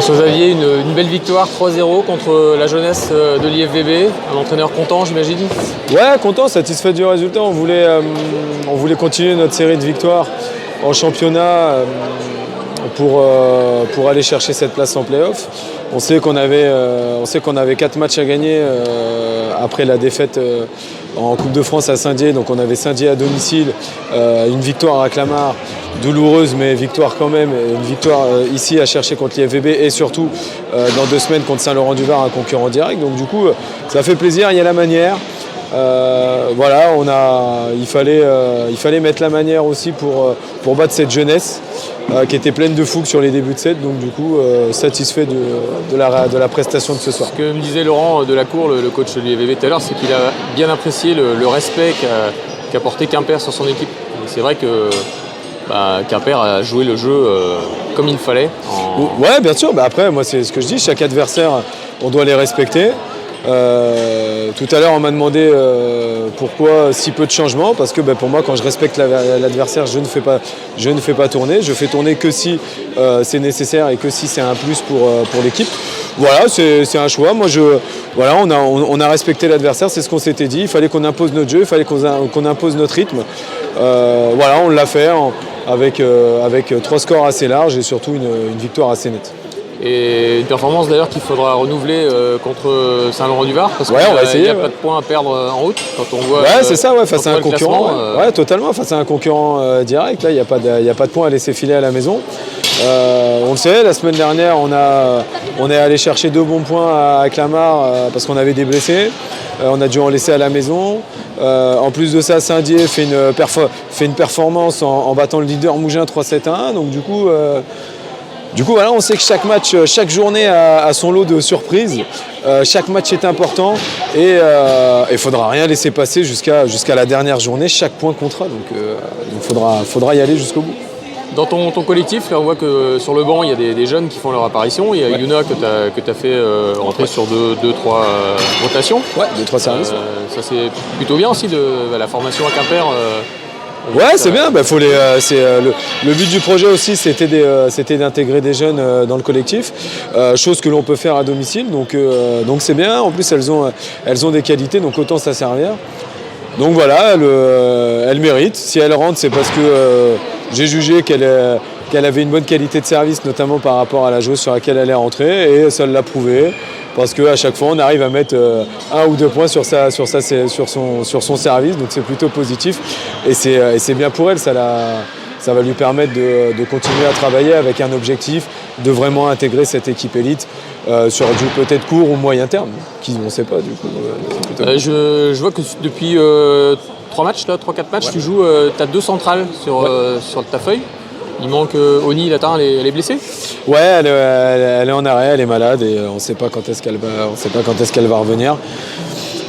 François Xavier, une belle victoire 3-0 contre la jeunesse de l'IFVB. Un entraîneur content, j'imagine? Ouais, content, satisfait du résultat. On voulait continuer notre série de victoires en championnat pour aller chercher cette place en play-off. On sait qu'on avait 4 matchs à gagner après la défaite en Coupe de France à Saint-Dié. Donc on avait Saint-Dié à domicile, une victoire à Clamart, douloureuse mais victoire quand même, et une victoire ici à chercher contre l'IFVB et surtout dans 2 semaines contre Saint-Laurent-du-Var, un concurrent direct. Donc du coup ça fait plaisir, il y a la manière. Voilà, il fallait mettre la manière aussi pour battre cette jeunesse qui était pleine de fougue sur les débuts de set. Donc du coup, satisfait de la prestation de ce soir. Ce que me disait Laurent Delacour, le coach de l'IFVB tout à l'heure, c'est qu'il a bien apprécié le respect qu'a porté Quimper sur son équipe. Et c'est vrai que Quimper a joué le jeu comme il fallait. Ouais, bien sûr. Après, moi, c'est ce que je dis. Chaque adversaire, on doit les respecter. Tout à l'heure on m'a demandé pourquoi si peu de changements, parce que pour moi quand je respecte l'adversaire je ne fais pas tourner, je fais tourner que si c'est nécessaire et que si c'est un plus pour l'équipe. Voilà, c'est un choix. Moi on a respecté l'adversaire, c'est ce qu'on s'était dit, il fallait qu'on impose notre jeu, il fallait qu'on impose notre rythme. Voilà, on l'a fait avec 3 scores assez larges et surtout une victoire assez nette. Et une performance d'ailleurs qu'il faudra renouveler contre Saint-Laurent-du-Var, parce qu'il n'y a pas de points à perdre en route quand on voit. Ouais, c'est ça, face à un concurrent. Ouais, totalement, face à un concurrent direct. Là, il n'y a pas de points à laisser filer à la maison. On le sait, la semaine dernière, on est allé chercher 2 bons points à Clamart parce qu'on avait des blessés. On a dû en laisser à la maison. En plus de ça, Saint-Dié fait une performance en battant le leader Mougins 3-7-1. Donc du coup, voilà, on sait que chaque match, chaque journée a son lot de surprises. Chaque match est important et il ne faudra rien laisser passer jusqu'à la dernière journée. Chaque point comptera, donc faudra y aller jusqu'au bout. Dans ton collectif, là, on voit que sur le banc, il y a des jeunes qui font leur apparition. Il y a Yuna que tu as fait rentrer sur 2-3 rotations. Ouais, 2-3 services. Ça c'est plutôt bien aussi, la formation à Quimper. Ouais, c'est bien. Le but du projet aussi, c'était d'intégrer des jeunes dans le collectif, chose que l'on peut faire à domicile. Donc c'est bien. En plus, elles ont des qualités, donc autant ça servir. Donc voilà, elle mérite. Si elle rentre, c'est parce que j'ai jugé qu'elle avait une bonne qualité de service, notamment par rapport à la joueuse sur laquelle elle est rentrée, et ça l'a prouvé. Parce qu'à chaque fois, on arrive à mettre 1 ou 2 points sur son service, donc c'est plutôt positif. Et c'est bien pour elle, ça va lui permettre de continuer à travailler avec un objectif, de vraiment intégrer cette équipe élite sur du peut-être court ou moyen terme, on ne sait pas du coup. Je vois que depuis 3-4 matchs, tu joues, tu as 2 centrales sur ta feuille. Il manque Oni, elle est blessée? Ouais, elle est en arrêt, elle est malade et on ne sait pas quand est-ce qu'elle va revenir.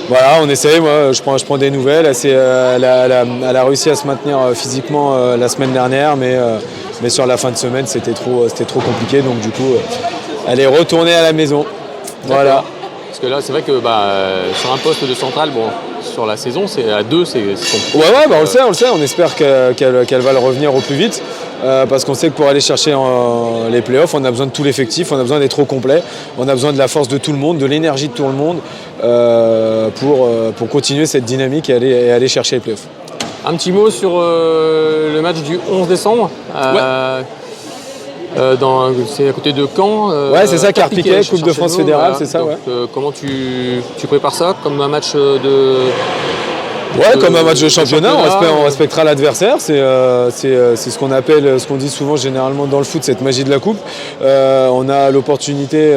Voilà, on essaye, moi je prends des nouvelles. Elle a réussi à se maintenir physiquement la semaine dernière, mais sur la fin de semaine c'était trop compliqué, donc du coup elle est retournée à la maison. Voilà. Parce que là c'est vrai que sur un poste de centrale, sur la saison, c'est à 2, c'est compliqué. Ouais, on le sait, on espère qu'elle va le revenir au plus vite. Parce qu'on sait que pour aller chercher les playoffs, on a besoin de tout l'effectif, on a besoin d'être au complet, on a besoin de la force de tout le monde, de l'énergie de tout le monde pour continuer cette dynamique et aller chercher les playoffs. Un petit mot sur le match du 11 décembre. C'est à côté de Caen. Ouais, c'est ça, Carpiquet, Coupe de France fédérale, voilà. C'est ça. Donc, ouais. Comment tu prépares ça comme un match de... Ouais, comme un match de championnat, on respectera l'adversaire. C'est ce qu'on dit souvent généralement dans le foot, cette magie de la coupe. On a l'opportunité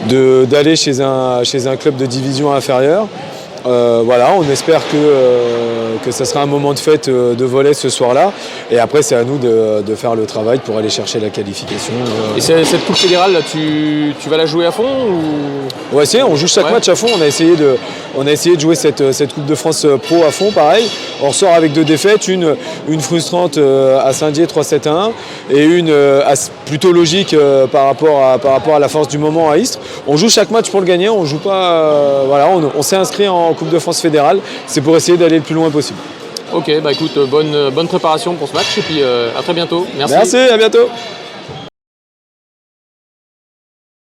d'aller chez un club de division inférieure. Voilà, on espère que ça sera un moment de fête de volley ce soir-là. Et après, c'est à nous de faire le travail pour aller chercher la qualification. Et cette coupe fédérale, là, tu vas la jouer à fond ou... On va essayer, on joue chaque match à fond. On a essayé de jouer cette Coupe de France pro à fond, pareil. On ressort avec 2 défaites, une frustrante à Saint-Dié 3-7-1 et une plutôt logique par rapport à la force du moment à Istres. On joue chaque match pour le gagner, on joue pas. Voilà, on s'est inscrit en Coupe de France fédérale, c'est pour essayer d'aller le plus loin possible. Ok, écoute, bonne préparation pour ce match et puis à très bientôt. Merci. Merci, à bientôt.